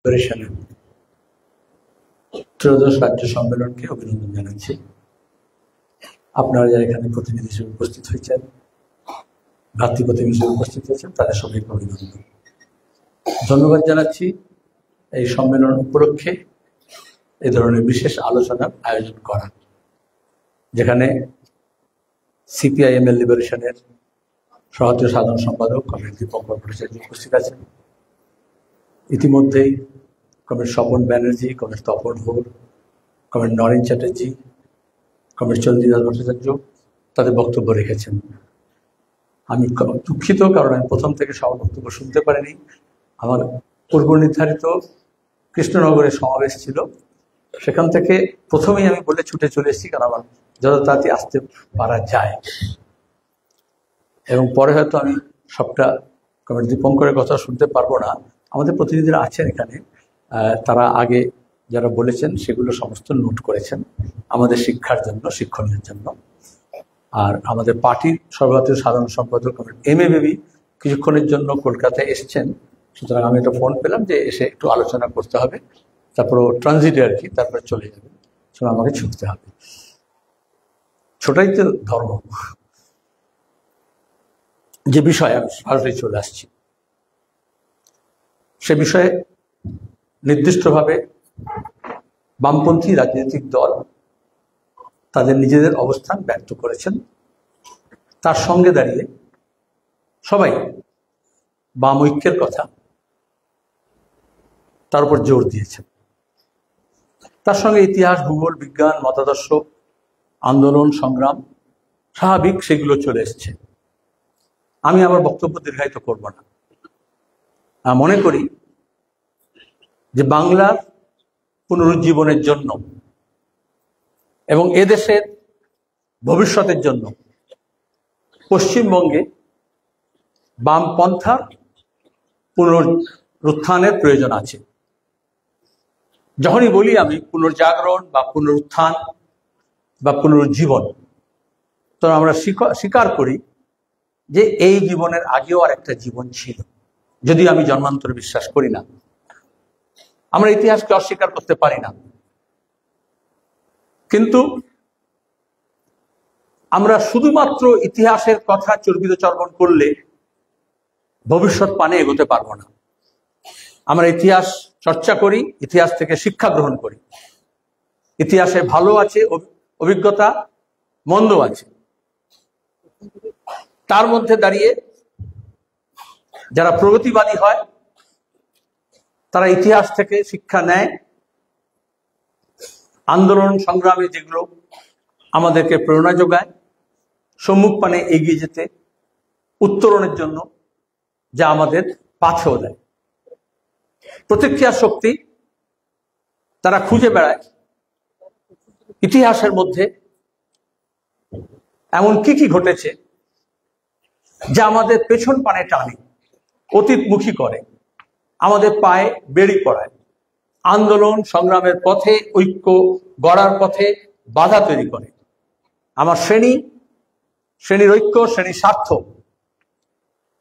লিবারেশনের ত্রয়োদশ রাজ্য সম্মেলনকে অভিনন্দন জানাচ্ছি। আপনারা যারা এখানে প্রতিনিধি হিসেবে উপস্থিত হয়েছেন, ভ্রাতৃপ্রতিম হিসেবে উপস্থিত হয়েছেন, তাদের সবাইকে অভিনন্দন। ধন্যবাদ জানাচ্ছি এই সম্মেলন উপলক্ষে এই ধরনের বিশেষ আলোচনার আয়োজন করা, যেখানে সিপিআইএমএল লিবারেশনের সহতীয় সাধারণ সম্পাদক কমরেড দীপঙ্কর ভট্টাচার্য উপস্থিত আছেন। ইতিমধ্যেই comrade Swapan Banerjee, comrade Tapan Ghosh, comrade Naren Chatterjee, comrade Chandidas Bhattacharya তাদের বক্তব্য রেখেছেন। আমি দুঃখিত, কারণ আমি প্রথম থেকে সব বক্তব্য শুনতে পারিনি। আমার পূর্ব নির্ধারিত কৃষ্ণনগরে সমাবেশ ছিল, সেখান থেকে প্রথমেই আমি বলে ছুটে চলে এসেছি, কারণ আমার যত তাড়াতাড়ি আসতে পারা যায়। এবং পরে হয়তো আমি সবটা কমরেড দীপঙ্করের কথা শুনতে পারবো না। আমাদের প্রতিনিধিরা আছেন এখানে, তারা আগে যারা বলেছেন সেগুলো সমস্ত নোট করেছেন আমাদের শিক্ষার জন্য, শিক্ষণীয় জন্য। আর আমাদের পার্টির সর্বভারতীয় সাধারণ সম্পাদক এম.এ. বেবি কিছুক্ষণের জন্য কলকাতায় এসছেন, সুতরাং আমি একটা ফোন পেলাম যে এসে একটু আলোচনা করতে হবে, তারপর ট্রানজিটে আর কি, তারপরে চলে যাবে, সুতরাং আমাকে ছুটতে হবে। ছোটাই তো ধর্ম। যে বিষয়ে আমি সরাসরি চলে আসছি, সে বিষয়ে নির্দিষ্টভাবে বামপন্থী রাজনৈতিক দল তাদের নিজেদের অবস্থান ব্যক্ত করেছেন। তার সঙ্গে দাঁড়িয়ে সবাই বাম ঐক্যের কথা তার উপর জোর দিয়েছেন। তার সঙ্গে ইতিহাস, ভূগোল, বিজ্ঞান, মতাদর্শ, আন্দোলন, সংগ্রাম স্বাভাবিক সেগুলো চলে এসছে। আমি আমার বক্তব্য দীর্ঘায়িত করব না। মনে করি যে বাংলার পুনরুজ্জীবনের জন্য এবং এদেশের ভবিষ্যতের জন্য পশ্চিমবঙ্গে বামপন্থার পুনরুত্থানের প্রয়োজন আছে। যখনই বলি আমি পুনর্জাগরণ বা পুনরুত্থান বা পুনরুজ্জীবন, তখন আমরা স্বীকার করি যে এই জীবনের আগেও আর একটা জীবন ছিল, যদিও আমি জন্মান্তরে বিশ্বাস করি না। আমরা ইতিহাসকে অস্বীকার করতে পারি না, কিন্তু আমরা শুধুমাত্র ইতিহাসের কথা চর্বিত চর্বণ করলে ভবিষ্যৎ পানে এগোতে পারবো না। আমরা ইতিহাস চর্চা করি, ইতিহাস থেকে শিক্ষা গ্রহণ করি। ইতিহাসে ভালো আছে অভিজ্ঞতা, মন্দ আছে। তার মধ্যে দাঁড়িয়ে যারা প্রগতিবাদী হয় তারা ইতিহাস থেকে শিক্ষা নেয়, আন্দোলন সংগ্রামে যেগুলো আমাদেরকে প্রেরণা যোগায়, সম্মুখ পানে এগিয়ে যেতে, উত্তরণের জন্য যা আমাদের পাথেও দেয়। প্রতিক্রিয়া শক্তি তারা খুঁজে বেড়ায় ইতিহাসের মধ্যে এমন কি কি ঘটেছে যা আমাদের পেছন পানে টানে, অতীতমুখী করে, আমাদের পায়ে বেড়ি পড়ায়, আন্দোলন সংগ্রামের পথে, ঐক্য গড়ার পথে বাধা তৈরি করে। আমার শ্রেণীর ঐক্য, শ্রেণীর স্বার্থ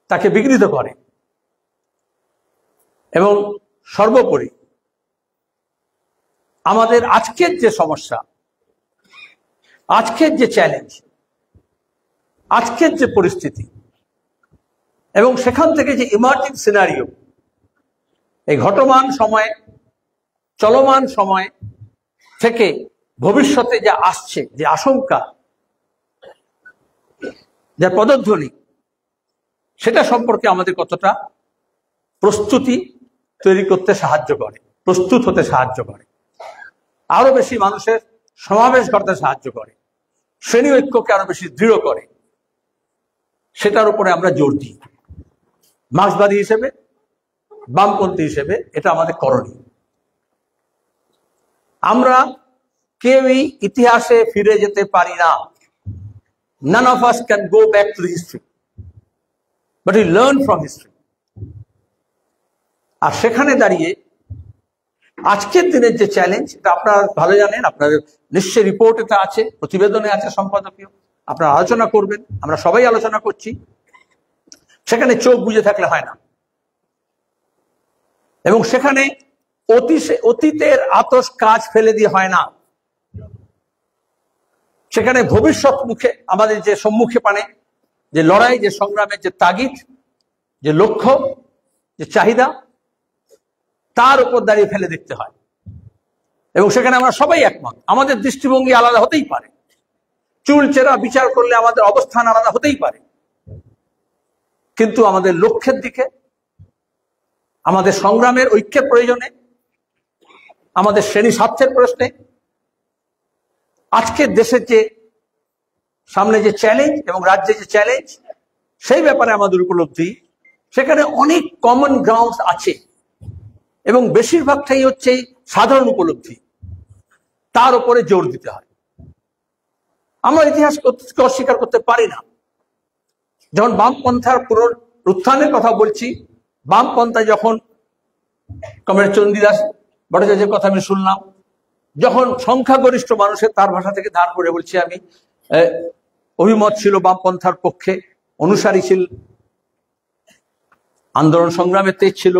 তাকে বিঘ্নিত করে। এবং সর্বোপরি আমাদের আজকের যে সমস্যা, আজকের যে চ্যালেঞ্জ, আজকের যে পরিস্থিতি এবং সেখান থেকে যে ইমার্জিং সিনারিও, এই ঘটমান সময়ে, চলমান সময় থেকে ভবিষ্যতে যা আসছে, যে আশঙ্কা, যা পদধ্বনি, সেটা সম্পর্কে আমাদের কতটা প্রস্তুতি তৈরি করতে সাহায্য করে, প্রস্তুত হতে সাহায্য করে, আরো বেশি মানুষের সমাবেশ করতে সাহায্য করে, শ্রেণী ঐক্যকে আরো বেশি দৃঢ় করে, সেটার উপরে আমরা জোর দিই। মার্ক্সবাদী হিসেবে, বামপন্থী হিসেবে এটা আমাদের করণীয়। আমরা কেউই ইতিহাসে ফিরে যেতে পারি না। None of us can go back to history, but we learn from history. আর সেখানে দাঁড়িয়ে আজকের দিনের যে চ্যালেঞ্জ, এটা আপনারা ভালো জানেন, আপনাদের নিশ্চয়ই রিপোর্ট এটা আছে, প্রতিবেদনে আছে, সম্পাদকীয়, আপনারা আলোচনা করবেন, আমরা সবাই আলোচনা করছি। সেখানে চোখ বুজে থাকলে হয় না, এবং সেখানে অতীতের আতশ কাজ ফেলে দিয়ে হয় না, সেখানে ভবিষ্যৎ মুখে আমাদের যে সম্মুখে পানে যে লড়াই, যে সংগ্রামের যে তাগিদ, যে লক্ষ্য, যে চাহিদা, তার উপর দাঁড়িয়ে ফেলে দেখতে হয়। এবং সেখানে আমরা সবাই একমত। আমাদের দৃষ্টিভঙ্গি আলাদা হতেই পারে, চুলচেরা বিচার করলে আমাদের অবস্থান আলাদা হতেই পারে, কিন্তু আমাদের লক্ষ্যের দিকে, আমাদের সংগ্রামের ঐক্যের প্রয়োজনে, আমাদের শ্রেণী স্বার্থের প্রশ্নে, আজকের দেশের যে সামনে যে চ্যালেঞ্জ এবং রাজ্যে যে চ্যালেঞ্জ, সেই ব্যাপারে আমাদের উপলব্ধি সেখানে অনেক কমন গ্রাউন্ড আছে এবং বেশিরভাগটাই হচ্ছে সাধারণ উপলব্ধি, তার উপরে জোর দিতে হয়। আমরা ইতিহাস অস্বীকার করতে পারি না। যখন বামপন্থার পুনরুত্থানের কথা বলছি, বামপন্থা যখন কমরেড চণ্ডীদাস ভট্টাচার্যের কথা আমি শুনলাম, যখন সংখ্যাগরিষ্ঠ মানুষের, তার ভাষা থেকে ধার করে বলছি আমি, অভিমত ছিল বামপন্থার পক্ষে, অনুসারী ছিল, আন্দোলন সংগ্রামে তেজ ছিল,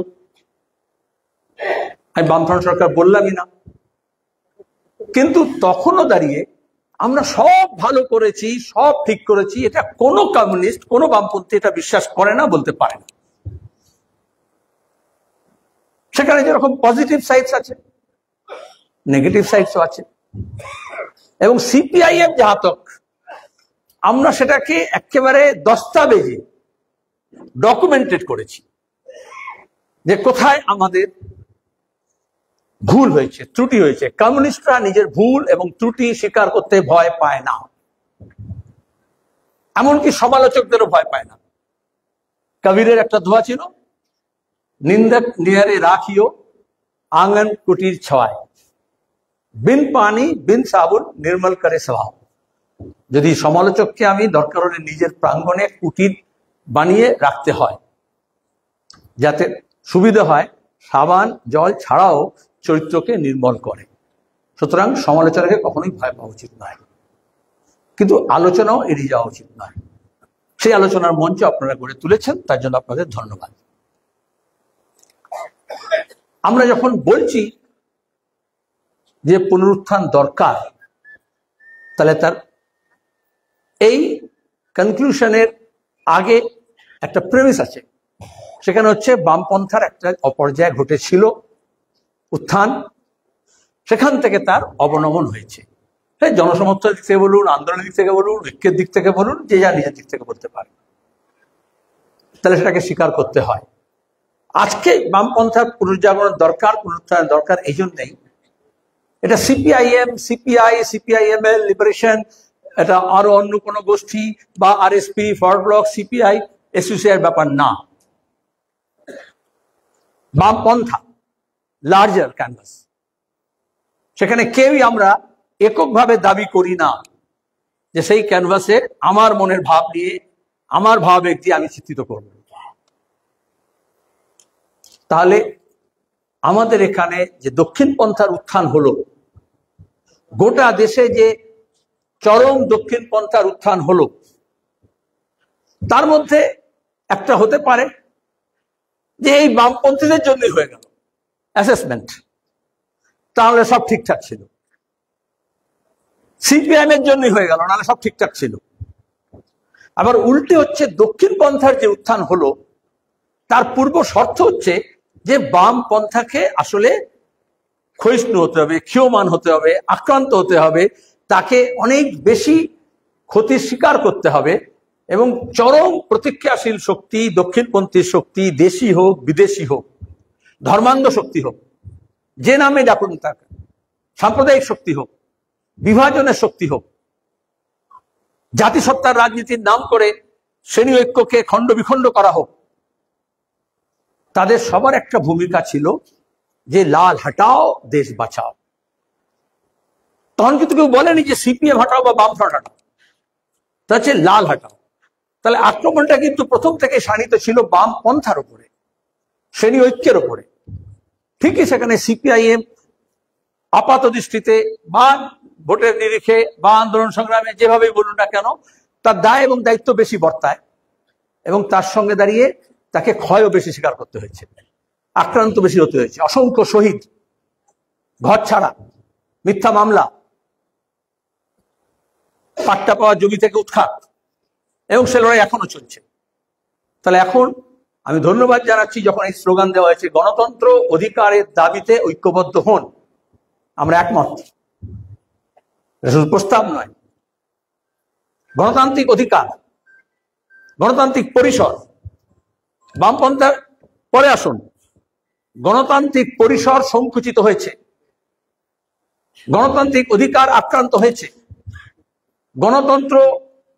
আমি বামফ্রন্ট সরকার বললামই না। কিন্তু তখনও দাঁড়িয়ে আমরা সব ভালো করেছি, সব ঠিক করেছি, এটা কোনো কমিউনিস্ট, কোনো বামপন্থী এটা বিশ্বাস করে না, বলতে পারে না। সেখানে যেরকম পজিটিভ সাইডস আছে, নেগেটিভ সাইডসও আছে। এবং সিপিআইএম যাহাতক, আমরা সেটাকে একেবারে দস্তাবেজে ডকুমেন্টেড করেছি যে কোথায় আমাদের ভুল হয়েছে, ত্রুটি হয়েছে। কমিউনিস্টরা নিজের ভুল এবং ত্রুটি স্বীকার করতে ভয় পায় না, এমনকি সমালোচকদেরও ভয় পায় না। কবিরের একটা দোয়া ছিল, নিন্দক নিয়ারে রাখিও আঙ্গন কুটির ছয়, বিন পানি বিন সাবুন নির্মল করে স্বভাব। যদি সমালোচককে আমি দরকার হলে নিজের প্রাঙ্গণে কুটির বানিয়ে রাখতে হয়, যাতে সুবিধা হয়, সাবান জল ছাড়াও চরিত্রকে নির্মল করে। সুতরাং সমালোচনাকে কখনোই ভয় পাওয়া উচিত নয়, কিন্তু আলোচনাও এড়িয়ে যাওয়া উচিত নয়। সেই আলোচনার মঞ্চ আপনারা গড়ে তুলেছেন, তার জন্য আপনাদের ধন্যবাদ। আমরা যখন বলছি যে পুনরুত্থান দরকার, তাহলে তার এই কনক্লুশনের আগে একটা প্রেমিস আছে। সেখানে হচ্ছে বামপন্থার একটা অপর্যায় ঘটেছিল, উত্থান, সেখান থেকে তার অবনমন হয়েছে। জনসমর্থনের দিক থেকে বলুন, আন্দোলনের দিক থেকে বলুন, ঐক্যের দিক থেকে বলুন, যে যা নিজের দিক থেকে বলতে পারে, তাহলে সেটাকে স্বীকার করতে হয়। আজকে বামপন্থার পুনর্জাগরণের দরকার, পুনরুত্থানের দরকার এই জন্যই। এটা সিপিআইএম, সিপিআই, সিপিআইএমএল, লিবারেশন, এটা আরো অন্য কোনো গোষ্ঠী বা RSP, forward block, CPI, SUCI ব্যাপার না। বামপন্থা লার্জার ক্যানভাস, সেখানে কেউই আমরা এককভাবে দাবি করি না যে সেই ক্যানভাসে আমার মনের ভাব নিয়ে, আমার ভাবাবেগ দিয়ে আমি চিত্রিত করব। তাহলে আমাদের এখানে যে দক্ষিণপন্থার উত্থান হলো, গোটা দেশে যে চরম দক্ষিণপন্থার উত্থান হলো, তার মধ্যে একটা হতে পারে যে এই বামপন্থীদের জন্যই হয়ে গেল অ্যাসেসমেন্ট, তাহলে সব ঠিকঠাক ছিল। সিপিআইএম এর জন্যই হয়ে গেল, নাহলে সব ঠিকঠাক ছিল। আবার উল্টে হচ্ছে, দক্ষিণপন্থার যে উত্থান হলো, তার পূর্ব শর্ত হচ্ছে যে বামপন্থাকে আসলে ক্ষয়িষ্ণু হতে হবে, ক্ষীয়মান হতে হবে, আক্রান্ত হতে হবে, তাকে অনেক বেশি ক্ষতির স্বীকার করতে হবে। এবং চরম প্রতিক্রিয়াশীল শক্তি, দক্ষিণপন্থী শক্তি, দেশি হোক বিদেশি হোক, ধর্মান্ধ শক্তি হোক, যে নামে ডাকুন তাকে, সাম্প্রদায়িক শক্তি হোক, বিভাজনের শক্তি হোক, জাতিসত্তার রাজনীতির নাম করে শ্রেণী ঐক্যকে খণ্ড বিখণ্ড করা হোক, তাদের সবার একটা ভূমিকা ছিল যে লাল হাটাও দেশ বাঁচাও। তখন কিন্তু কেউ বলেনি যে সিপিএম হাটাও বা বামফ্রন্ট হাটাও, তা হচ্ছে লাল হাটাও। তাহলে আক্রমণটা কিন্তু প্রথম থেকে শানিত ছিল বামপন্থার উপরে, শ্রেণী ঐক্যের উপরে। ঠিকই সেখানে সিপিআইএম আপাত দৃষ্টিতে বা ভোটের নিরিখে বা আন্দোলন সংগ্রামে যেভাবেই বলুন না কেন, তার দায় এবং দায়িত্ব বেশি বর্তায় এবং তার সঙ্গে দাঁড়িয়ে তাকে ক্ষয়ও বেশি স্বীকার করতে হয়েছে, আক্রান্ত বেশি হতে হয়েছে, অসংখ্য শহীদ ঘর ছাড়া, মিথ্যা মামলা, পাট্টা পাওয়া জমি থেকে উৎখাত, এবং সে লড়াই এখনো চলছে। তাহলে এখন আমি ধন্যবাদ জানাচ্ছি যখন এই স্লোগান দেওয়া হয়েছে গণতন্ত্র অধিকারের দাবিতে ঐক্যবদ্ধ হন, আমরা একমত, শুধু প্রস্তাব নয়, গণতান্ত্রিক অধিকার, গণতান্ত্রিক পরিসর। বামপন্থার পরে আসুন, গণতান্ত্রিক পরিসর সংকুচিত হয়েছে, গণতান্ত্রিক অধিকার আক্রান্ত হয়েছে, গণতন্ত্র,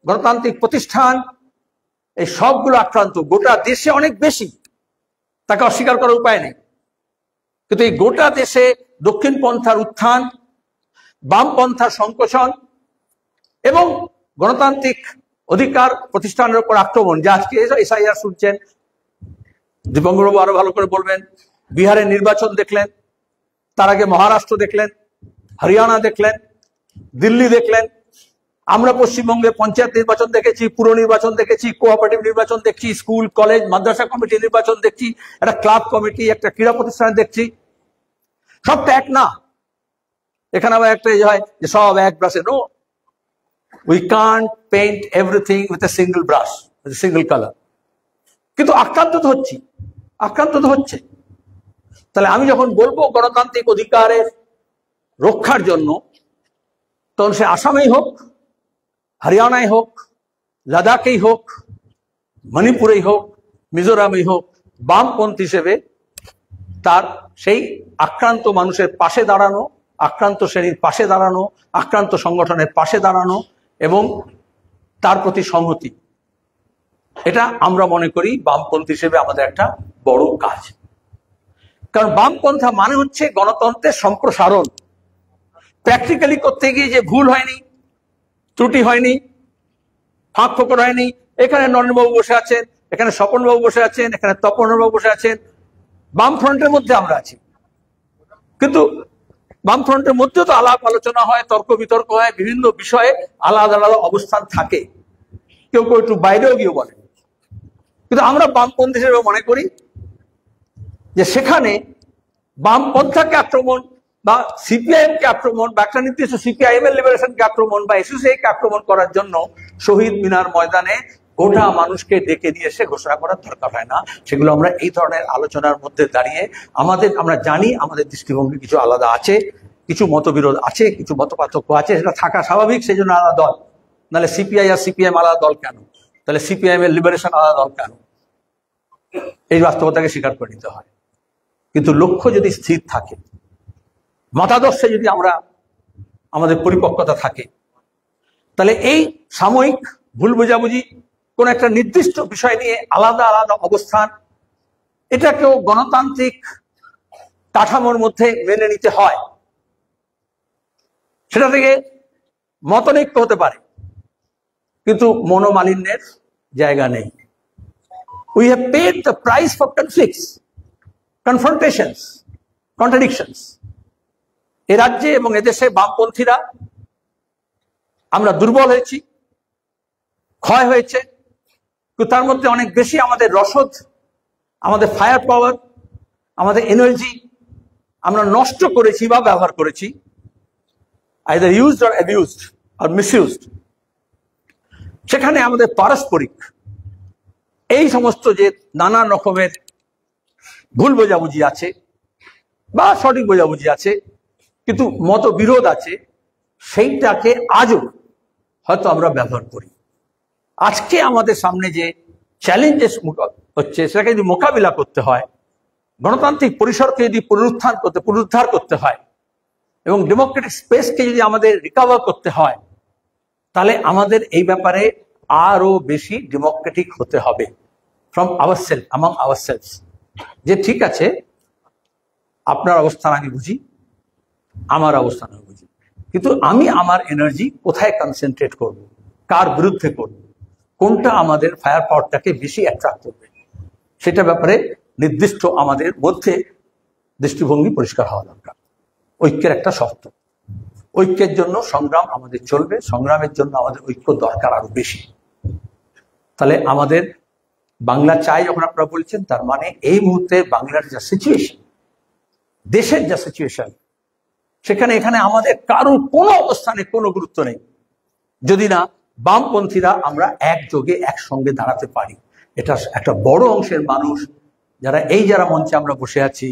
গণতান্ত্রিক প্রতিষ্ঠান, এই সবগুলো আক্রান্ত, গোটা দেশে অনেক বেশি, তাকে অস্বীকার করার উপায় নেই। কিন্তু এই গোটা দেশে দক্ষিণ পন্থার উত্থান, বামপন্থার সংকোচন এবং গণতান্ত্রিক অধিকার প্রতিষ্ঠানের উপর আক্রমণ, যা আজকে এসআইআর শুনছেন, দীপঙ্করবাবু আরো ভালো করে বলবেন, বিহারের নির্বাচন দেখলেন, তার আগে মহারাষ্ট্র দেখলেন, হরিয়ানা দেখলেন, দিল্লি দেখলেন, আমরা পশ্চিমবঙ্গে পঞ্চায়েত নির্বাচন দেখেছি, পুর নির্বাচন দেখেছি, কোঅপারেটিভ নির্বাচন দেখছি, স্কুল কলেজ মাদ্রাসা কমিটি নির্বাচন দেখছি, একটা ক্লাব কমিটি, একটা ক্রীড়া প্রতিষ্ঠান দেখছি। সবটা এক না, এখানে আবার একটা হয় যে সব এক ব্রাশে, no, we can't paint everything with a single brush, single colour. কিন্তু আক্রান্ত তো হচ্ছে, আক্রান্ত তো হচ্ছে। তাহলে আমি যখন বলবো গণতান্ত্রিক অধিকারের রক্ষার জন্য, তখন সে আসামেই হোক, হরিয়ানায় হোক, লাদাখেই হোক, মণিপুরেই হোক, মিজোরামেই হোক, বামপন্থী হিসেবে তার সেই আক্রান্ত মানুষের পাশে দাঁড়ানো, আক্রান্ত শ্রেণীর পাশে দাঁড়ানো, আক্রান্ত সংগঠনের পাশে দাঁড়ানো এবং তার প্রতি সংহতি, এটা আমরা মনে করি বামপন্থী হিসেবে আমাদের একটা বড় কাজ। কারণ বামপন্থা মানে হচ্ছে গণতন্ত্রের সম্প্রসারণ। প্র্যাকটিক্যালি করতে গিয়ে যে ভুল হয়নি, ত্রুটি হয়নি, ফাঁক ফোকর হয়নি, এখানে নরেন্দ্রবাবু বসে আছেন, এখানে স্বপনবাবু বসে আছেন, এখানে তপনবাবু বসে আছেন, বাম ফ্রন্টের মধ্যে আমরা আছি। কিন্তু বাম ফ্রন্টের মধ্যেও তো আলাপ আলোচনা হয়, তর্ক বিতর্ক হয়, বিভিন্ন বিষয়ে আলাদা আলাদা অবস্থান থাকে, কেউ কেউ একটু বাইরেও গিয়ে বলে। কিন্তু আমরা বামপন্থী হিসেবে মনে করি যে সেখানে বামপন্থাকে আক্রমণ বা সিপিআইএম কে আক্রমণ বা একটা নির্দিষ্ট সিপিআইএম এর লিবারেশনকে আক্রমণ বা এসইউসিআই কে আক্রমণ করার জন্য শহীদ মিনার ময়দানে গোটা মানুষকে ডেকে নিয়ে এসে ঘোষণা করার দরকার হয় না। সেগুলো আমরা এই ধরনের আলোচনার মধ্যে দাঁড়িয়ে আমরা জানি আমাদের দৃষ্টিভঙ্গি কিছু আলাদা আছে, কিছু মতবিরোধ আছে, কিছু মতপার্থক্য আছে, সেটা থাকা স্বাভাবিক, সেই জন্য আলাদা দল। নাহলে সিপিআই আর সিপিএম আলাদা দল কেন? তাহলে সিপিআইএম এর লিবারেশন আলাদা দল কেন? এই বাস্তবতাকে স্বীকার করে নিতে হয়। কিন্তু লক্ষ্য যদি স্থির থাকে, মতাদর্শে যদি আমাদের পরিপক্কতা থাকে, তাহলে এই সাময়িক ভুল বোঝাবুঝি, কোন একটা নির্দিষ্ট বিষয় নিয়ে আলাদা আলাদা অবস্থান, এটাকেও গণতান্ত্রিক কাঠামোর মধ্যে মেনে নিতে হয়। সেটা থেকে মতনৈক্য হতে পারে, কিন্তু মনোমালিন্যের জায়গা নেই। We have paid the price for conflicts, confrontations, contradictions. এ রাজ্যে এবং এদেশে বামপন্থীরা আমরা দুর্বল হয়েছি, ক্ষয় হয়েছে, কিন্তু তার মধ্যে অনেক বেশি আমাদের রসদ, আমাদের ফায়ার পাওয়ার, আমাদের এনার্জি আমরা নষ্ট করেছি বা ব্যবহার করেছি, either used or abused or misused। সেখানে আমাদের পারস্পরিক এই সমস্ত যে নানান রকমের ভুল বোঝাবুঝি আছে বা সঠিক বোঝাবুঝি আছে, কিন্তু মতবিরোধ আছে, সেইটাকে আজও হয়তো আমরা ব্যবহার করি। আজকে আমাদের সামনে যে চ্যালেঞ্জেস হচ্ছে, সেটাকে যদি মোকাবিলা করতে হয়, গণতান্ত্রিক পরিসরকে যদি পুনরুদ্ধার করতে হয় এবং ডেমোক্রেটিক স্পেসকে যদি আমাদের রিকভার করতে হয়, তাহলে আমাদের এই ব্যাপারে আরো বেশি ডেমোক্রেটিক হতে হবে ফ্রম আওয়ারসেলফ, অ্যামং আওয়ারসেলফস। যে ঠিক আছে, আপনার অবস্থান আমি বুঝি, আমার অবস্থান আমি বুঝি, কিন্তু আমি আমার এনার্জি কোথায় কনসেন্ট্রেট করব, কার বিরুদ্ধে করব, কোনটা আমাদের ফায়ার পাওয়ারটাকে বেশি অ্যাট্রাক্ট করবে, সেটা ব্যাপারে নির্দিষ্ট আমাদের মধ্যে দৃষ্টিভঙ্গি পরিষ্কার হওয়া দরকার। ঐক্যের একটা শর্ত, ঐক্যের জন্য সংগ্রাম আমাদের চলবে, সংগ্রামের জন্য আমাদের ঐক্য দরকার আরো বেশি। তাহলে আমাদের বাংলা চাই যখন আপনারা বলছেন, তার মানে এই মুহূর্তে বাংলার যা সিচুয়েশন, দেশের যা সিচুয়েশন, সেখানে এখানে আমাদের কারোর কোনো অবস্থানে কোনো গুরুত্ব নেই যদি না বামপন্থীরা আমরা একযোগে একসঙ্গে দাঁড়াতে পারি। এটা একটা বড় অংশের মানুষ যারা মঞ্চে আমরা বসে আছি,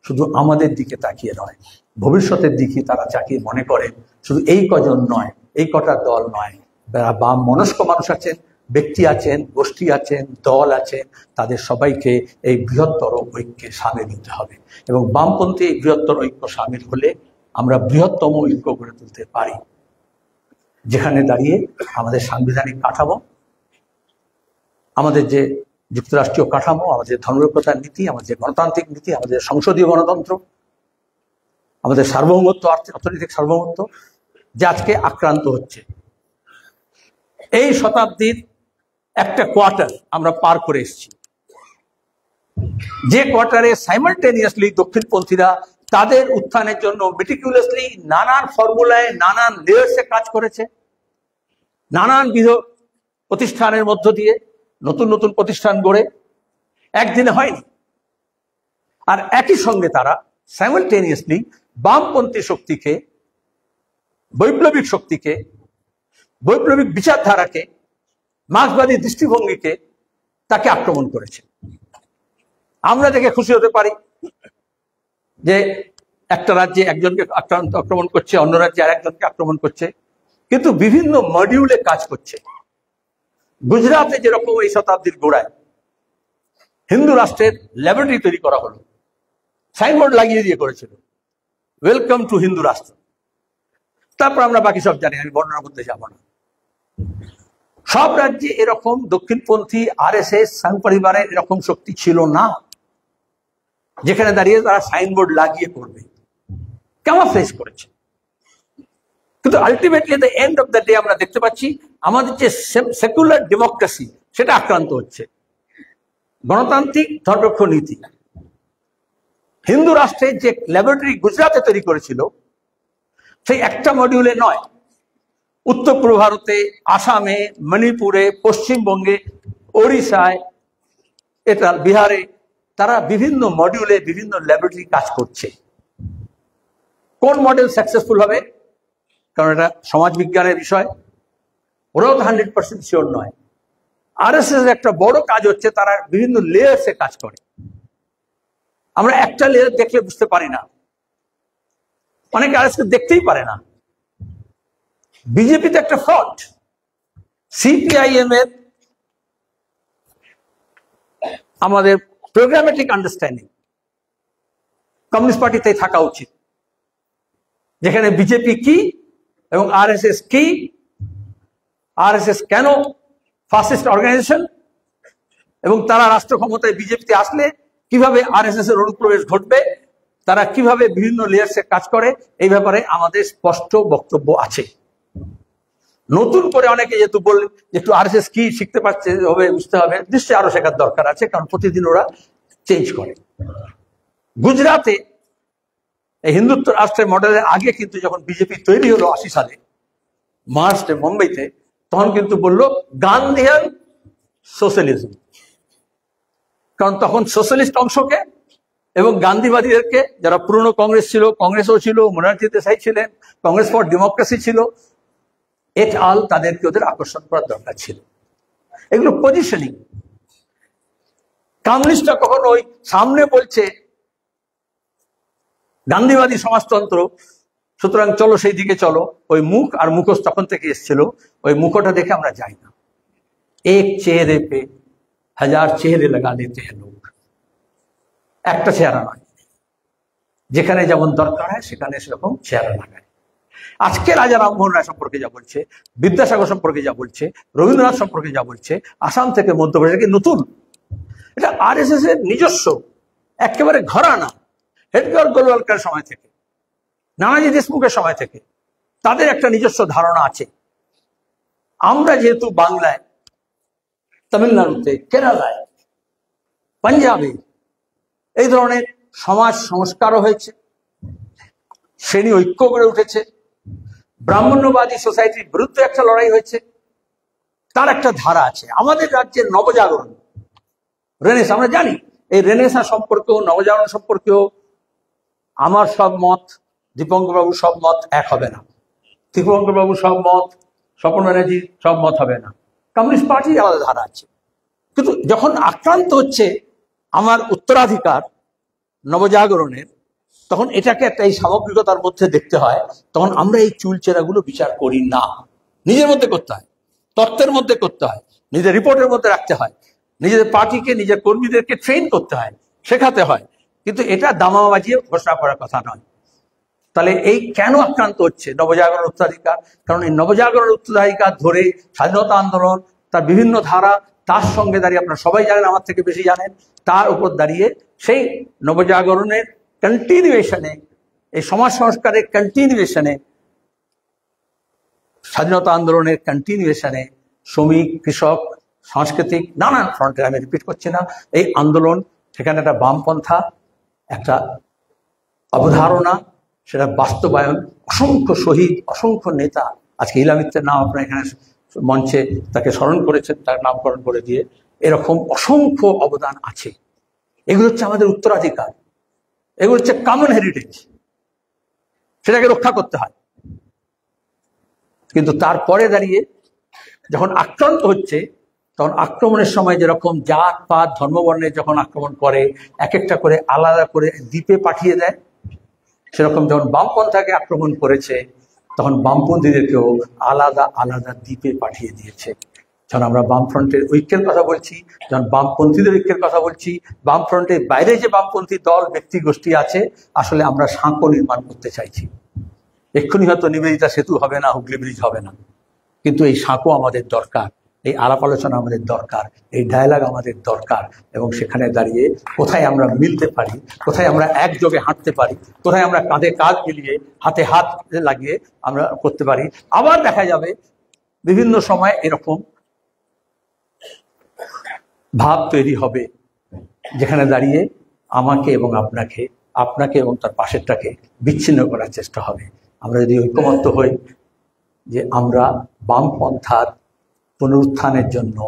শুধু আমাদের দিকে তাকিয়ে নয়, ভবিষ্যতের দিকে তারা তাকিয়ে মনে করেন শুধু এই কজন নয়, এই কটা দল নয়, বাম মনস্ক মানুষ আছেন, ব্যক্তি আছেন, গোষ্ঠী আছেন, দল আছেন, তাদের সবাইকে এই বৃহত্তর ঐক্যে সামিল হতে হবে। এবং বামপন্থী এই বৃহত্তর ঐক্য সামিল হলে আমরা বৃহত্তম ঐক্য গড়ে তুলতে পারি, যেখানে দাঁড়িয়ে আমাদের সাংবিধানিক কাঠামো, আমাদের যে যুক্তরাষ্ট্রীয় কাঠামো, আমাদের ধর্মনিরপেক্ষতার নীতি, আমাদের গণতান্ত্রিক নীতি, আমাদের সংসদীয় গণতন্ত্র, আমাদের সার্বভৌমত্ব, অর্থনৈতিক সার্বভৌমত্ব যা আজকে আক্রান্ত হচ্ছে। এই শতাব্দীর একটা কোয়ার্টার আমরা পার করে এসেছি, যে কোয়ার্টারে সাইমালটেনিয়াসলি দক্ষিণপন্থীরা তাদের উত্থানের জন্য মেটিকুলাসলি নানান ফর্মুলায়, নানান লেয়ার্সে কাজ করেছে, নানানবিধ প্রতিষ্ঠানের মধ্য দিয়ে নতুন নতুন প্রতিষ্ঠান গড়ে একদিনে হয়নি। আর একই সঙ্গে তারা সাইমালটেনিয়াসলি বামপন্থী শক্তিকে, বৈপ্লবিক শক্তিকে, বৈপ্লবিক বিচারধারাকে, মার্ক্সবাদী দৃষ্টিভঙ্গিকে তাকে আক্রমণ করেছে। আমরা দেখে খুশি হতে পারি যে একটা রাজ্যে একজনকে আক্রমণ করছে, অন্য রাজ্যে আরেকজনকে আক্রমণ করছে, কিন্তু বিভিন্ন মডিউলে কাজ করছে। গুজরাটে যেরকম এই শতাব্দীর গোড়ায় হিন্দু রাষ্ট্রের ল্যাবরেটরি তৈরি করা হলো, সাইনবোর্ড লাগিয়ে দিয়ে করেছিল, ওয়েলকাম টু হিন্দু রাষ্ট্র। তারপর আমরা বাকি সব জানি, আমি বর্ণনা করতে যাব না। সব রাজ্যে এরকম দক্ষিণপন্থী আরএসএস সংঘ পরিবারের এরকম শক্তি ছিল না, যেখানে দাঁড়িয়ে তারা সাইনবোর্ড লাগিয়ে করবে, ক্যামোফ্লেজ করেছে। কিন্তু ultimately the end of the day আমরা দেখতে পাচ্ছি আমাদের যে সেকুলার ডেমোক্রেসি সেটা আক্রান্ত হচ্ছে। গণতান্ত্রিক ধর্মনিরপেক্ষ নীতি হিন্দু রাষ্ট্রের যে ল্যাবরেটরি গুজরাটে তৈরি করেছিল, সেই একটা মডিউলে নয়, উত্তর পূর্ব ভারতে, আসামে, মণিপুরে, পশ্চিমবঙ্গে, ওড়িশায়, এটা বিহারে, তারা বিভিন্ন মডিউলে বিভিন্ন ল্যাবরেটরি কাজ করছে। কোন মডেল সাকসেসফুল হবে, কারণ এটা সমাজ বিজ্ঞানের বিষয়, ওরাও তো 100% শিওর নয়। আরএসএস একটা বড় কাজ হচ্ছে, তারা বিভিন্ন লেয়ার্সে কাজ করে। আমরা একটা লেয়ার দেখলে বুঝতে পারি না, অনেকে আরএসএস দেখতেই পারে না। বিজেপিতে একটা ফ্রড, সিপিআইএম এর আমাদের প্রোগ্রামেটিক আন্ডারস্ট্যান্ডিং কমিউনিস্ট পার্টিতে থাকা উচিত, যেখানে বিজেপি কি এবং আরএসএস কি, আরএসএস কেন ফাসিস্ট অর্গানাইজেশন, এবং তারা রাষ্ট্র ক্ষমতায় বিজেপিতে আসলে কিভাবে আরএসএস এর অনুপ্রবেশ ঘটবে, তারা কিভাবে বিভিন্ন লেয়ার্সে কাজ করে, এই ব্যাপারে আমাদের স্পষ্ট বক্তব্য আছে। নতুন করে অনেকে যেহেতু বললেন একটু আরএসএস কি শিখতে পারছে হবে, বুঝতে হবে, নিশ্চয়ই আরো শেখার দরকার আছে, কারণ প্রতিদিন ওরা চেঞ্জ করে। গুজরাটে এই হিন্দুত্ব রাষ্ট্রের মডেলের আগে কিন্তু যখন বিজেপি তৈরি হলো 80 সালে মহারাষ্ট্রে, মুম্বাইতে, তখন কিন্তু বলল গান্ধীয়ান সোশ্যালিজম, কারণ তখন সোশ্যালিস্ট অংশকে এবং গান্ধীবাদীদেরকে, যারা পুরনো কংগ্রেস ছিল, কংগ্রেসও ছিল, মোরারজি দেশাই ছিলেন, কংগ্রেস ফর ডেমোক্রেসি ছিল, এট আল, তাদেরকে ওদের আকর্ষণ করার দরকার ছিল। এগুলো পজিশনিং। কমিউনিস্টরা কখন ওই সামনে বলছে গান্ধীবাদী সমাজতন্ত্র, সুতরাং চলো সেই দিকে চলো, ওই মুখ আর মুখোশ তখন থেকে এসেছিল, ওই মুখোটা দেখে আমরা যাই না। এক চেহারে পে হাজার চেহারে লাগা দিতে হ্যাঁ লোক, একটা চেহারা নয়, যেখানে যেমন দরকার হয় সেখানে সেরকম চেহারা লাগায়। আজকে রাজা রামমোহন রায় সম্পর্কে যা বলছে, বিদ্যাসাগর সম্পর্কে যা বলছে, রবীন্দ্রনাথ সম্পর্কে যা বলছে, আসাম থেকে মধ্যপ্রদেশ কি নতুন, এটা আরএসএস এর নিজস্ব একেবারে ঘরানা। হেডগেওয়ার গোলওয়ালকার সময় থেকে, নানাজি দেশমুখের সময় থেকে তাদের একটা নিজস্ব ধারণা আছে। আমরা যেহেতু বাংলায়, তামিলনাড়ুতে, কেরালায়, পাঞ্জাবে এই ধরনের সমাজ সংস্কারও হয়েছে, শ্রেণী ঐক্য গড়ে উঠেছে, ব্রাহ্মণ্যবাদী সোসাইটির বিরুদ্ধে একটা লড়াই হয়েছে, তার একটা ধারা আছে। আমাদের রাজ্যের নবজাগরণ, রেনেসাঁ, আমরা জানি এই রেনেসাঁ সম্পর্কেও, নবজাগরণ সম্পর্কেও আমার সব মত দীপঙ্করবাবু সব মত এক হবে না, দীপঙ্করবাবু সব মত, স্বপন ব্যানার্জি সব মত হবে না, কমিউনিস্ট পার্টির আলাদা ধারা আছে। কিন্তু যখন আক্রান্ত হচ্ছে আমার উত্তরাধিকার নবজাগরণের, তখন এটাকে একটা এই সামগ্রিকতার মধ্যে দেখতে হয়। তখন আমরা এই চুলচেরাগুলো বিচার করি না, নিজের মধ্যে করতে হয়, তত্ত্বের মধ্যে করতে হয়, নিজের রিপোর্টের মধ্যে রাখতে হয়, নিজেদের পার্টিকে নিজের কর্মীদেরকে ট্রেন করতে হয়, শেখাতে হয়। কিন্তু এটা দামামা বাজিয়ে ঘোষণা করার কথা নয়। তাহলে এই কেন আক্রান্ত হচ্ছে নবজাগরণ উত্তরাধিকার? কারণ এই নবজাগরণ উত্তরাধিকার ধরে স্বাধীনতা আন্দোলন, তার বিভিন্ন ধারা, তার সঙ্গে দাঁড়িয়ে আপনারা সবাই জানেন, আমার থেকে বেশি জানেন, তার উপর দাঁড়িয়ে সেই নবজাগরণের কন্টিনিউয়েশনে, এই সমাজ সংস্কারের কন্টিনিউয়েশনে, স্বাধীনতা আন্দোলনের কন্টিনিউয়েশনে শ্রমিক, কৃষক, সাংস্কৃতিক নানান ফ্রন্টে, আমি রিপিট করছি না, এই আন্দোলন, সেখানে একটা বামপন্থা, একটা অবধারণা, সেটা বাস্তবায়ন, অসংখ্য শহীদ, অসংখ্য নেতা, আজকে ইলা মিত্রের নাম আপনারা এখানে মঞ্চে তাকে স্মরণ করেছেন, তার নামকরণ করে দিয়ে, এরকম অসংখ্য অবদান আছে। এগুলো হচ্ছে আমাদের উত্তরাধিকার, এগুলো হচ্ছে কমন হেরিটেজ, সেটাকে রক্ষা করতে হয়। কিন্তু তারপরে দাঁড়িয়ে যখন আক্রান্ত হচ্ছে, তখন আক্রমণের সময় যেরকম জাত পাত ধর্মবর্ণের যখন আক্রমণ করে, এক একটা করে আলাদা করে দ্বীপে পাঠিয়ে দেয়, সেরকম যখন বামপন্থাকে আক্রমণ করেছে, তখন বামপন্থীদেরকেও আলাদা আলাদা দ্বীপে পাঠিয়ে দিয়েছে। যখন আমরা বামফ্রন্টের ঐক্যের কথা বলছি, যখন বামপন্থীদের ঐক্যের কথা বলছি, বামফ্রন্টের বাইরে যে বামপন্থী দল, ব্যক্তি গোষ্ঠী আছে, আসলে আমরা সাঁকো নির্মাণ করতে চাইছি। এক্ষুনি হয়তো নিবেদিতা সেতু হবে না, হুগলি ব্রিজ হবে না, কিন্তু এই সাঁকো আমাদের দরকার, এই আলাপ আলোচনা আমাদের দরকার, এই ডায়ালগ আমাদের দরকার। এবং সেখানে দাঁড়িয়ে কোথায় আমরা মিলতে পারি, কোথায় আমরা একযোগে হাঁটতে পারি, কোথায় আমরা কাঁধে কাঁধ মিলিয়ে হাতে হাত লাগিয়ে আমরা করতে পারি। আবার দেখা যাবে বিভিন্ন সময় এরকম ভাব তৈরি হবে, যেখানে দাঁড়িয়ে আমাকে এবং আপনাকে, আপনাকে এবং তার পাশেরটাকে বিচ্ছিন্ন করার চেষ্টা হবে। আমরা যদি ঐক্যমত্য হই যে আমরা বামপন্থার পুনরুত্থানের জন্য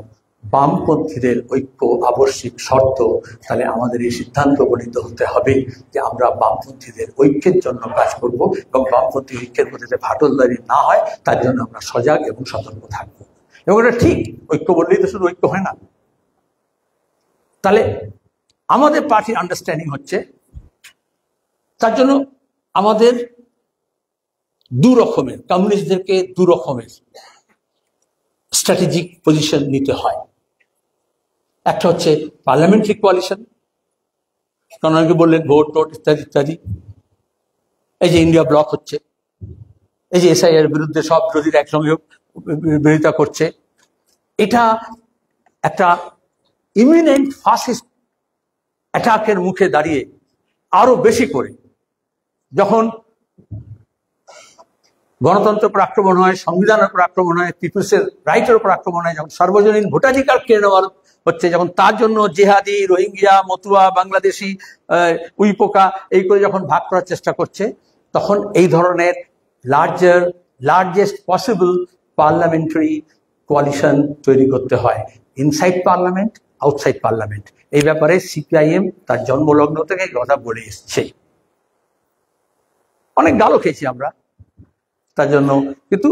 বামপন্থীদের ঐক্য আবশ্যিক শর্ত, তাহলে আমাদের এই সিদ্ধান্ত উপনীত হতে হবে যে আমরা বামপন্থীদের ঐক্যের জন্য কাজ করব, এবং বামপন্থী ঐক্যের মধ্যে ফাটলদারি না হয় তার জন্য আমরা সজাগ এবং সতর্ক থাকবো। এবং এটা ঠিক, ঐক্য বললেই তো শুধু ঐক্য হয় না। তাহলে আমাদের পার্টির আন্ডারস্ট্যান্ডিং হচ্ছে, তার জন্য আমাদের দু রকমের, কমিউনিস্টদেরকে দু রকমের স্ট্র্যাটেজিক পজিশন নিতে হয়। একটা হচ্ছে পার্লামেন্টারি কোয়ালিশন, কারণ অনেকে বললেন ভোট টোট ইত্যাদি ইত্যাদি। এই যে ইন্ডিয়া ব্লক হচ্ছে, এই যে এসআইআর বিরুদ্ধে সব বিরোধীরা একসঙ্গে বিরোধিতা করছে, এটা একটা ইমিনেন্ট ফাসিস্ট অ্যাটাকের মুখে দাঁড়িয়ে আরো বেশি করে যখন গণতন্ত্রের উপর আক্রমণ হয়, সংবিধানের উপর আক্রমণ হয়, পিপুলসের রাইটের উপর আক্রমণ হয়, যখন সর্বজনীন ভোটাধিকার কেড়ে নেওয়ার হচ্ছে, যখন তার জন্য জেহাদি, রোহিঙ্গিয়া, মতুয়া, বাংলাদেশি, উইপোকা এই করে যখন ভাগ করার চেষ্টা করছে, তখন এই ধরনের লার্জেস্ট পসিবল পার্লামেন্টারি কোয়ালিশন তৈরি করতে হয়, ইনসাইড পার্লামেন্ট, আউটসাইড পার্লামেন্ট। এই ব্যাপারে সিপিআইএম তার জন্মলগ্ন থেকে কথা বলে এসছে। অনেক গালও খেয়েছি আমরা তার জন্য, কিন্তু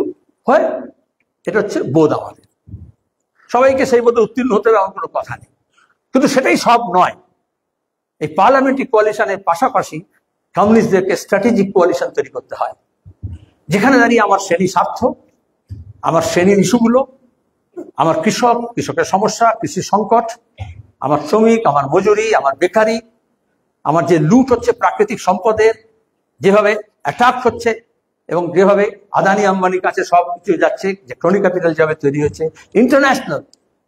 হয় এটা হচ্ছে বোধ আমাদের, সবাইকে সেই বোধে উত্তীর্ণ হতে হবে এমন কোনো কথা নেই। কিন্তু সেটাই সব নয়। এই পার্লামেন্টারি কোয়ালিশনের পাশাপাশি কমিউনিস্টদেরকে স্ট্র্যাটেজিক কোয়ালিশন তৈরি করতে হয়, যেখানে দাঁড়িয়ে আমার শ্রেণী স্বার্থ, আমার শ্রেণীর ইস্যুগুলো, আমার কৃষক, কৃষকের সমস্যা, কৃষি সংকট, আমার শ্রমিক, আমার মজুরি, আমার বেকারি, আমার যে লুট হচ্ছে প্রাকৃতিক সম্পদের, যেভাবে অ্যাটাক হচ্ছে এবং যেভাবে আদানি আম্বানির কাছে সব কিছু যাচ্ছে, যে ক্রনি ক্যাপিটাল যেভাবে তৈরি হচ্ছে, ইন্টারন্যাশনাল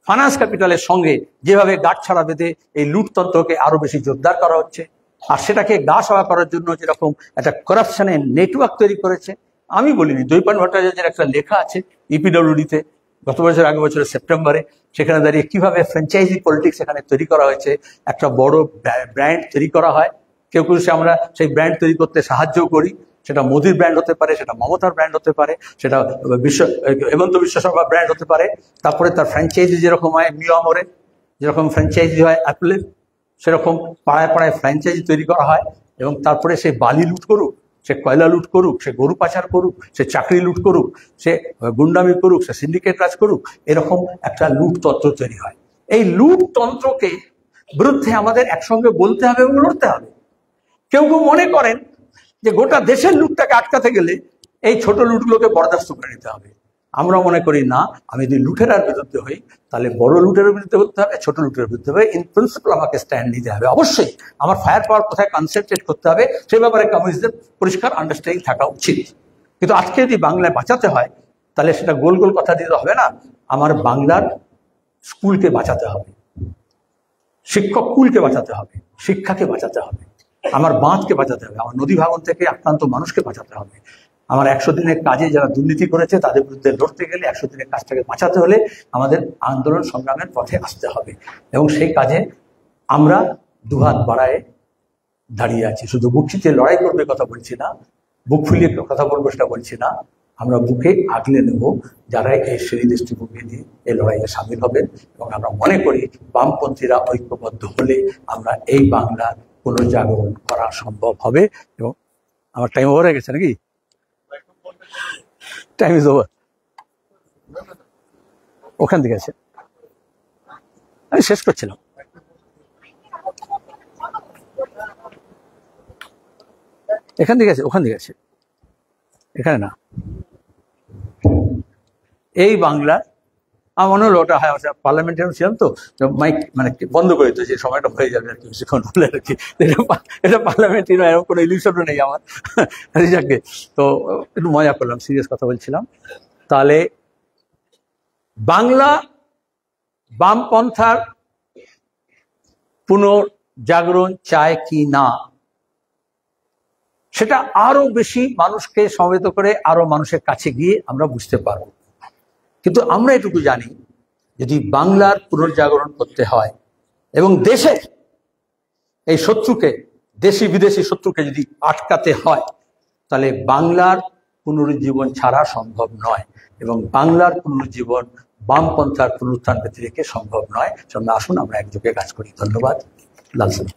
ফাইন্যান্স ক্যাপিটালের সঙ্গে যেভাবে গাঁটছড়া বেঁধে এই লুটতন্ত্রকে আরো বেশি জোরদার করা হচ্ছে, আর সেটাকে গা সওয়া করার জন্য যেরকম একটা করাপশনের নেটওয়ার্ক তৈরি করেছে। আমি বলিনি, দৈপায়ন ভট্টাচার্যের একটা লেখা আছে ইপিডব্লিউডিতে গত বছর, আগের বছরের সেপ্টেম্বরে, সেখানে দাঁড়িয়ে কিভাবে ফ্র্যাঞ্চাইজি পলিটিক্স এখানে তৈরি করা হয়েছে, একটা বড় ব্র্যান্ড তৈরি করা হয়, কেউ কেউ আমরা সেই ব্র্যান্ড তৈরি করতে সাহায্য করি, সেটা মোদির ব্র্যান্ড হতে পারে, সেটা মমতার ব্র্যান্ড হতে পারে, সেটা হেমন্ত বিশ্ব শর্মা ব্র্যান্ড হতে পারে। তারপরে তার ফ্র্যাঞ্চাইজি যেরকম হয় মিয়ামরে, যেরকম ফ্র্যাঞ্চাইজি হয় অ্যাপলের, সেরকম পাড়ায় পাড়ায় ফ্র্যাঞ্চাইজি তৈরি করা হয়, এবং তারপরে সেই বালি লুট করুক, সে কয়লা লুট করুক, সে গরু পাচার করুক, সে চাকরি লুট করুক, সে গুন্ডামি করুক, সে সিন্ডিকেট রাজ করুক, এরকম একটা লুটতন্ত্র তৈরি হয়। এই লুটতন্ত্রকে বিরুদ্ধে আমাদের একসঙ্গে বলতে হবে এবং লড়তে হবে। কেউ কেউ মনে করেন যে গোটা দেশের লুটটাকে আটকাতে গেলে এই ছোট লুটগুলোকে বরদাস্ত করে নিতে হবে। আমরা মনে করি না, আমি যদি লুটেরার বিরুদ্ধে হই তাহলে বড় লুটের বিরুদ্ধে হতে হবে, ছোট লুটের বিরুদ্ধে হবে। ইন প্রিন্সিপাল আমাকে স্ট্যান্ড নিতে হবে। অবশ্যই আমার ফায়ার পাওয়ার কোথায় কনসেন্ট্রেট করতে হবে সে ব্যাপারে কমিউনিস্টদের পরিষ্কার আন্ডারস্ট্যান্ডিং থাকা উচিত। কিন্তু আজকে যদি বাংলায় বাঁচাতে হয় তাহলে সেটা গোল গোল কথা দিতে হবে না। আমার বাংলার স্কুলকে বাঁচাতে হবে, শিক্ষক কুলকে বাঁচাতে হবে, শিক্ষাকে বাঁচাতে হবে, আমার বাঁধকে বাঁচাতে হবে, আমার নদী ভাঙন থেকে আক্রান্ত মানুষকে বাঁচাতে হবে। আমার 100 দিনের কাজে যারা দুর্নীতি করেছে তাদের বিরুদ্ধে লড়তে গেলে 100 দিনের কাজটাকে বাঁচাতে হলে আমাদের আন্দোলন সংগ্রামের পথে আসতে হবে। এবং সেই কাজে আমরা দুহাত বাড়ায় দাঁড়িয়ে আছি। শুধু বুক চিতিয়ে লড়াই করবে কথা বলছি না, বুক ফুলিয়ে কথা বলবো সেটা বলছি না। আমরা বুকে আগলে নেব যারা এই শ্রেণী দৃষ্টিভঙ্গি নিয়ে এই লড়াইয়ে সামিল হবেন। এবং আমরা মনে করি বামপন্থীরা ঐক্যবদ্ধ হলে আমরা এই বাংলার পুনর্জাগরণ করা সম্ভব হবে। এবং আমার টাইম ওভার হয়ে গেছে নাকি? Time is over. ওখান থেকে আছে, আমি শেষ করছিলাম। এখান থেকে আছে, ওখান থেকে আছে, এখানে না। এই বাংলা আমার মনে হলো ওটা হয় পার্লামেন্টে ছিলাম তো মাইক মানে বন্ধ করে দিত, যে সময়টা হয়ে যাবে আর কি, বেশিক্ষণ বলে আর কি। এটা পার্লামেন্টে এরকম কোনো ইলিউশনও নেই আমার। যাকে তো একটু মজা করলাম, সিরিয়াস কথা বলছিলাম। তাহলে বাংলা বামপন্থার পুনর্জাগরণ চায় কি না সেটা আরো বেশি মানুষকে সমবেত করে আরো মানুষের কাছে গিয়ে আমরা বুঝতে পারব। কিন্তু আমরা এটুকু জানি, যদি বাংলার পুনর্জাগরণ করতে হয় এবং দেশের এই শত্রুকে, দেশি বিদেশি শত্রুকে যদি আটকাতে হয়, তাহলে বাংলার পুনরুজ্জীবন ছাড়া সম্ভব নয়। এবং বাংলার পুনরুজ্জীবন বামপন্থার পুনরুত্থান ব্যতিরেকে সম্ভব নয়। আসুন আমরা একযোগে কাজ করি। ধন্যবাদ। লাল সাহেব।